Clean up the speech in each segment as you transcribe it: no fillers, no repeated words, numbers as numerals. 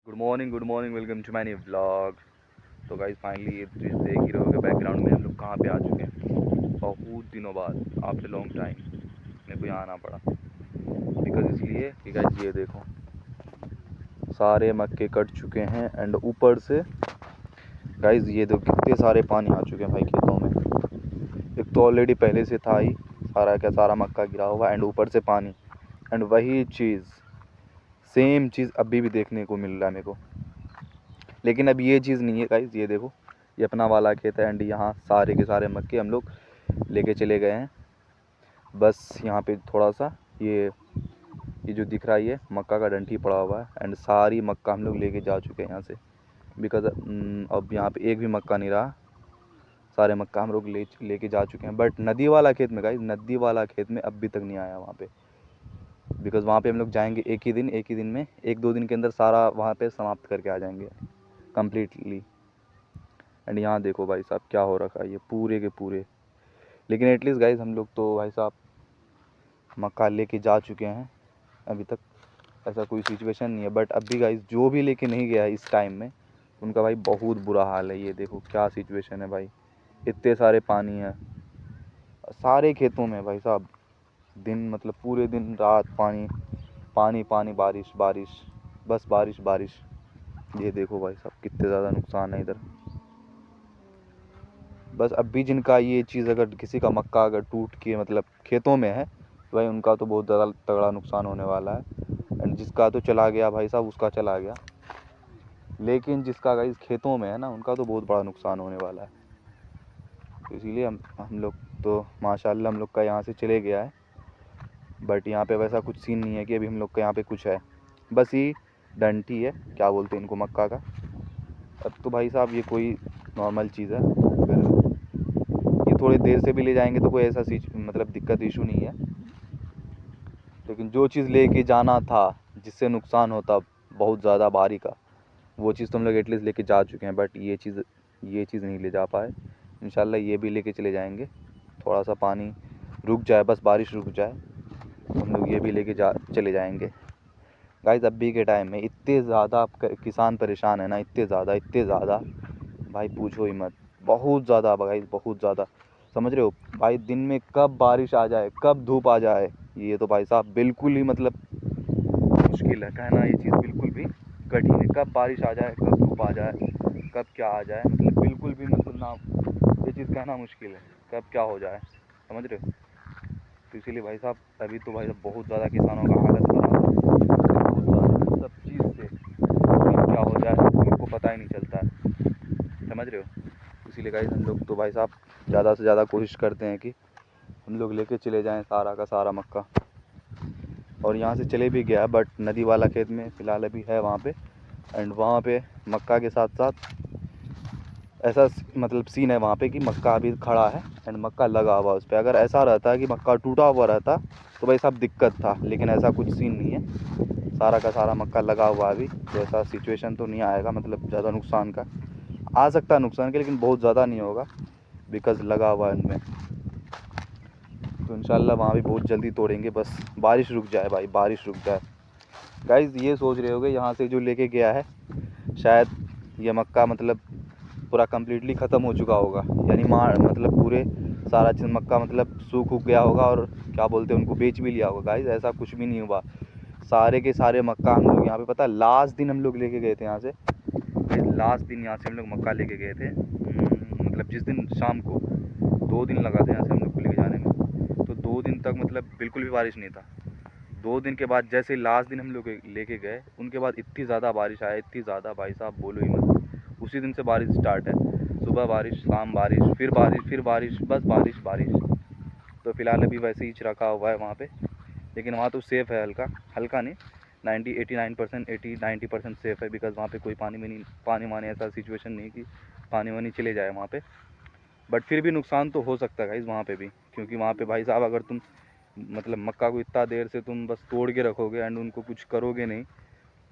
Good morning, welcome to my new vlog. तो guys finally ये चीज़ देख ही रहोगे बैकग्राउंड में हम लोग कहाँ पे आ चुके हैं। बहुत दिनों बाद आफ्टर लॉन्ग टाइम मेरे को यहाँ आना पड़ा बिकॉज इसलिए कि गाइस ये देखो सारे मक्के कट चुके हैं एंड ऊपर से गाइस ये देखो कितने सारे पानी आ चुके हैं भाई खेतों में। एक तो ऑलरेडी पहले से था ही सारा का सारा मक्का गिरा हुआ एंड ऊपर से पानी एंड वही चीज़ सेम चीज़ अभी भी देखने को मिल रहा है मेरे को। लेकिन अब ये चीज़ नहीं है गाइस, ये देखो ये अपना वाला खेत है एंड यहाँ सारे के सारे मक्के हम लोग लेके चले गए हैं। बस यहाँ पे थोड़ा सा ये जो दिख रहा है ये मक्का का डंठी पड़ा हुआ है एंड सारी मक्का हम लोग लेके जा चुके हैं यहाँ से बिकॉज अब यहाँ पे एक भी मक्का नहीं रहा। सारे मक्का हम लोग लेके जा चुके हैं। बट नदी वाला खेत में गाइस, नदी वाला खेत में अभी तक नहीं आया वहाँ पे बिकॉज वहाँ पे हम लोग जाएंगे एक ही दिन में 1-2 दिन के अंदर सारा वहाँ पे समाप्त करके आ जाएंगे कम्प्लीटली। एंड यहाँ देखो भाई साहब क्या हो रखा है ये पूरे के पूरे। लेकिन एटलीस्ट गाइस हम लोग तो भाई साहब मक्का लेके जा चुके हैं। अभी तक ऐसा कोई सिचुएशन नहीं है। बट अभी गाइस जो भी लेके नहीं गया है इस टाइम में उनका भाई बहुत बुरा हाल है। ये देखो क्या सिचुएशन है भाई, इतने सारे पानी है सारे खेतों में भाई साहब। दिन मतलब पूरे दिन रात पानी पानी पानी, बारिश बारिश, बस बारिश बारिश। ये देखो भाई साहब कितने ज़्यादा नुकसान है इधर। बस अब भी जिनका ये चीज़ अगर किसी का मक्का अगर टूट के मतलब खेतों में है तो भाई उनका तो बहुत ज़्यादा तगड़ा नुकसान होने वाला है। एंड जिसका तो चला गया भाई साहब उसका चला गया, लेकिन जिसका गाइस खेतों में है ना उनका तो बहुत बड़ा नुकसान होने वाला है। तो इसीलिए हम लोग तो माशाल्लाह हम लोग का यहाँ से चले गया है। बट यहाँ पे वैसा कुछ सीन नहीं है कि अभी हम लोग का यहाँ पे कुछ है। बस ये डंठी है, क्या बोलते हैं इनको, मक्का का। अब तो भाई साहब ये कोई नॉर्मल चीज़ है, अगर ये थोड़ी देर से भी ले जाएंगे तो कोई ऐसा मतलब दिक्कत इशू नहीं है। लेकिन जो चीज़ लेके जाना था जिससे नुकसान होता बहुत ज़्यादा भारी का, वो चीज़ तो हम लोग एटलीस्ट लेके जा चुके हैं। बट ये चीज़ नहीं ले जा पाए। इंशाल्लाह ये भी लेके चले जाएंगे। थोड़ा सा पानी रुक जाए, बस बारिश रुक जाए तो हम लोग ये भी लेके चले जाएंगे। गाइस अभी के टाइम में इतने ज़्यादा किसान परेशान है ना, इतने ज़्यादा भाई पूछो ही मत। बहुत ज़्यादा गाइस, बहुत ज़्यादा। समझ रहे हो भाई, दिन में कब बारिश आ जाए कब धूप आ जाए ये तो भाई साहब बिल्कुल ही मतलब मुश्किल है कहना। ये चीज़ बिल्कुल भी कठिन है, कब बारिश आ जाए कब धूप आ जाए कब क्या आ जाए, मतलब बिल्कुल भी मतलब ना ये चीज़ कहना मुश्किल है कब क्या हो जाए। समझ रहे हो। तो इसीलिए भाई साहब अभी तो भाई साहब बहुत ज़्यादा किसानों का हालत ख़राब है, बहुत ज़्यादा सब चीज़ से कब क्या हो जाए उनको पता ही नहीं चलता है। समझ रहे हो। इसीलिए गाइस हम लोग तो भाई साहब ज़्यादा से ज़्यादा कोशिश करते हैं कि हम लोग लेके चले जाएं सारा का सारा मक्का। और यहाँ से चले भी गया बट नदी वाला खेत में फ़िलहाल अभी है वहाँ पे। एंड वहाँ पे मक्का के साथ साथ ऐसा मतलब सीन है वहाँ पे कि मक्का अभी खड़ा है एंड मक्का लगा हुआ उस पर। अगर ऐसा रहता कि मक्का टूटा हुआ रहता तो भाई साहब दिक्कत था, लेकिन ऐसा कुछ सीन नहीं है। सारा का सारा मक्का लगा हुआ अभी, तो ऐसा सिचुएशन तो नहीं आएगा मतलब ज़्यादा नुकसान का। आ सकता है नुकसान के, लेकिन बहुत ज़्यादा नहीं होगा बिकॉज़ लगा हुआ है उनमें। तो इंशाल्लाह वहाँ भी बहुत जल्दी तोड़ेंगे, बस बारिश रुक जाए भाई, बारिश रुक जाए। गाइस ये सोच रहे होगे यहाँ से जो लेके गया है शायद ये मक्का मतलब पूरा कम्प्लीटली ख़त्म हो चुका होगा, यानी मतलब पूरे सारा चीज़ मक्का मतलब सूख उग गया होगा और क्या बोलते हैं उनको बेच भी लिया होगा। गाइस ऐसा कुछ भी नहीं हुआ। सारे के सारे मक्का हम लोग यहाँ पे, पता है लास्ट दिन हम लोग लेके गए थे यहाँ से, लास्ट दिन यहाँ से हम लोग मक्का लेके गए थे। मतलब जिस दिन शाम को 2 दिन लगा था यहाँ से हम लोग को लेके जाने में, तो 2 दिन तक मतलब बिल्कुल भी बारिश नहीं था। 2 दिन के बाद जैसे लास्ट दिन हम लोग लेके गए उनके बाद इतनी ज़्यादा बारिश आया, इतनी ज़्यादा भाई साहब बोलो ही मत। उसी दिन से बारिश स्टार्ट है, सुबह बारिश शाम बारिश फिर बारिश फिर बारिश, बस बारिश बारिश। तो फ़िलहाल अभी वैसे ही रखा हुआ है वहाँ पे। लेकिन वहाँ तो सेफ़ है, हल्का हल्का नहीं 89% 80-90% सेफ़ है बिकॉज़ वहाँ पे कोई पानी वानी ऐसा सिचुएशन नहीं कि पानी वानी चले जाए वहाँ पे। बट फिर भी नुकसान तो हो सकता है गाइस वहाँ पे भी, क्योंकि वहाँ पे भाई साहब अगर तुम मतलब मक्का को इतना देर से तुम बस तोड़ के रखोगे एंड उनको कुछ करोगे नहीं,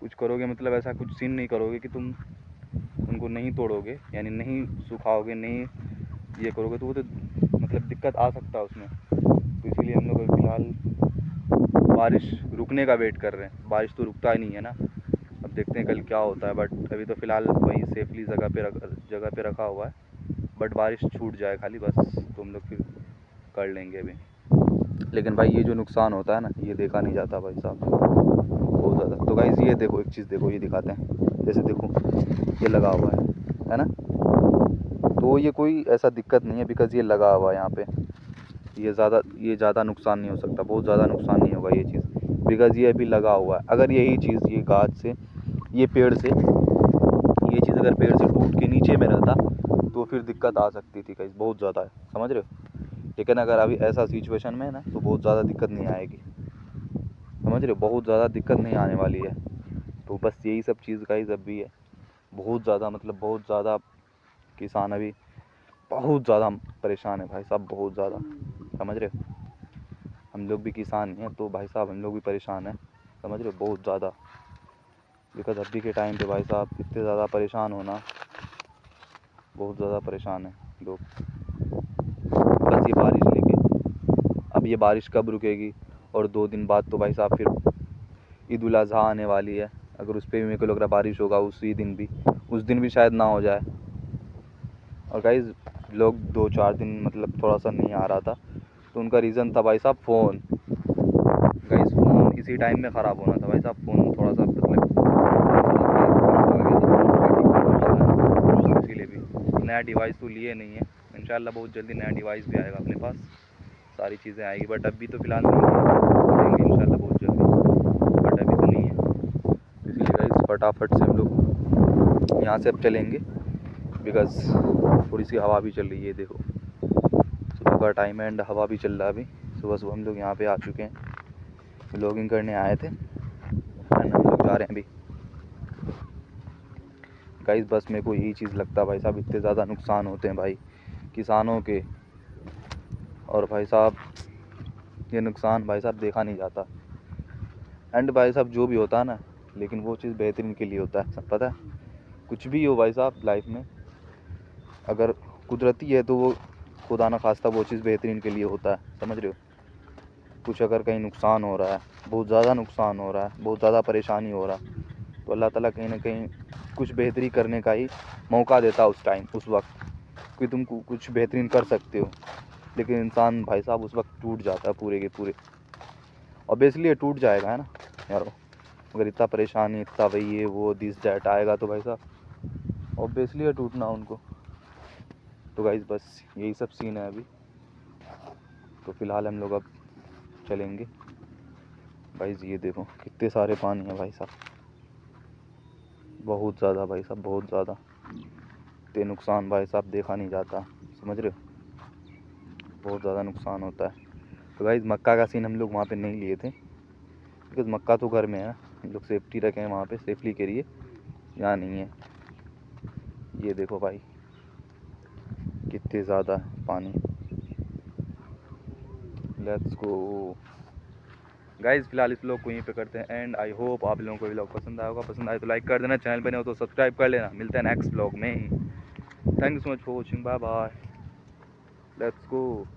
कुछ करोगे मतलब ऐसा कुछ सीन नहीं करोगे कि तुम उनको नहीं तोड़ोगे यानी नहीं सुखाओगे नहीं ये करोगे, तो वो तो मतलब दिक्कत आ सकता है उसमें। तो इसीलिए हम लोग फ़िलहाल बारिश रुकने का वेट कर रहे हैं। बारिश तो रुकता ही नहीं है ना, अब देखते हैं कल क्या होता है, बट अभी तो फ़िलहाल वही सेफली जगह पे रखा हुआ है। बट बारिश छूट जाए खाली बस, तो हम लोग फिर कर लेंगे अभी। लेकिन भाई ये जो नुकसान होता है ना, ये देखा नहीं जाता भाई साहब, बहुत ज़्यादा। तो गाइस ये देखो, एक चीज़ देखो, ये दिखाते हैं, जैसे देखो ये लगा हुआ है ना। तो ये कोई ऐसा दिक्कत नहीं है, बिकॉज़ ये लगा हुआ है यहाँ पे। ये ज़्यादा नुकसान नहीं हो सकता, बहुत ज़्यादा नुकसान नहीं होगा ये चीज़, बिकॉज़ ये अभी लगा हुआ है। अगर यही चीज़ ये गाछ से, ये पेड़ से, ये चीज़ अगर पेड़ से टूट के नीचे में रहता तो फिर दिक्कत आ सकती थी गाइस, बहुत ज़्यादा है, समझ रहे हो। लेकिन अगर अभी ऐसा सिचुएशन में है ना, तो बहुत ज़्यादा दिक्कत नहीं आएगी, समझ रहे हो, बहुत ज़्यादा दिक्कत नहीं आने वाली है। तो बस यही सब चीज़ गाइस अब भी है, बहुत ज़्यादा, मतलब बहुत ज़्यादा किसान अभी बहुत ज़्यादा परेशान है भाई साहब, बहुत ज़्यादा, समझ रहे हो। हम लोग भी किसान हैं तो भाई साहब हम लोग भी परेशान हैं, समझ रहे हो, बहुत ज़्यादा। बिकॉज़ अभी के टाइम पे भाई साहब इतने ज़्यादा परेशान होना, बहुत ज़्यादा परेशान है लोग। बस ये बारिश लेके, अब ये बारिश कब रुकेगी, और 2 दिन बाद तो भाई साहब फिर ईद उल अज़हा आने वाली है। अगर उस पर भी मेरे को लग रहा है बारिश होगा, उसी दिन भी, उस दिन भी शायद ना हो जाए। और गाइज़ लोग 2-4 दिन मतलब थोड़ा सा नहीं आ रहा था, तो उनका रीज़न था भाई साहब फ़ोन। गाइज़ फ़ोन इसी टाइम में ख़राब होना था भाई साहब, फ़ोन थोड़ा सा मतलब इसीलिए भी नया डिवाइस तो लिए नहीं है। इंशाल्लाह बहुत जल्दी नया डिवाइस भी आएगा अपने पास, सारी चीज़ें आएगी, बट अभी तो फ़िलहाल नहीं है, इंशाल्लाह बहुत जल्दी, बट अभी तो नहीं है। इसलिए गाइज़ फटाफट से हम लोग यहाँ से अब चलेंगे, बिकॉज़ थोड़ी सी हवा भी चल रही है, देखो सुबह का टाइम है एंड हवा भी चल रहा है। अभी सुबह हम लोग यहाँ पे आ चुके हैं, व्लॉगिंग करने आए थे एंड हम लोग जा रहे हैं अभी। गाइस बस मेरे को यही चीज़ लगता है भाई साहब, इतने ज़्यादा नुकसान होते हैं भाई किसानों के, और भाई साहब ये नुकसान भाई साहब देखा नहीं जाता। एंड भाई साहब जो भी होता है ना, लेकिन वो चीज़ बेहतरीन के लिए होता है, सब पता है। कुछ भी हो भाई साहब लाइफ में, अगर कुदरती है तो वो खुदा ना खास्ता वो चीज़ बेहतरीन के लिए होता है, समझ रहे हो। कुछ अगर कहीं नुकसान हो रहा है, बहुत ज़्यादा नुकसान हो रहा है, बहुत ज़्यादा परेशानी हो रहा है, तो अल्लाह ताला कहीं ना कहीं कुछ बेहतरी करने का ही मौका देता है उस टाइम, उस वक्त, कि तुम कुछ बेहतरीन कर सकते हो। लेकिन इंसान भाई साहब उस वक्त टूट जाता है पूरे के पूरे। ऑब्वियसली ये टूट जाएगा, है ना यार, अगर इतना परेशानी, इतना वही ये वो दिस डैट आएगा तो भाई साहब ऑब्वियसली है टूटना उनको। तो गाइस बस यही सब सीन है अभी। तो फ़िलहाल हम लोग अब चलेंगे। गाइस ये देखो कितने सारे पानी है भाई साहब, बहुत ज़्यादा भाई साहब, बहुत ज़्यादा। इतने नुकसान भाई साहब देखा नहीं जाता, समझ रहे हो, बहुत ज़्यादा नुकसान होता है। तो गाइस मक्का का सीन हम लोग वहाँ पे नहीं लिए थे, बिकॉज़ मक्का तो घर में है, हम लोग सेफ्टी रखें वहाँ पे, सेफली के लिए, यहाँ नहीं है। ये देखो भाई कितने ज़्यादा है पानी। लेट्स गो गाइस, फिलहाल इस व्लॉग को यहीं पे करते हैं एंड आई होप आप लोगों को व्लॉग पसंद आया होगा। पसंद आए तो लाइक कर देना, चैनल पे नहीं हो तो सब्सक्राइब कर लेना। मिलते हैं नेक्स्ट व्लॉग में ही। Thank you so much for watching, bye bye, let's go.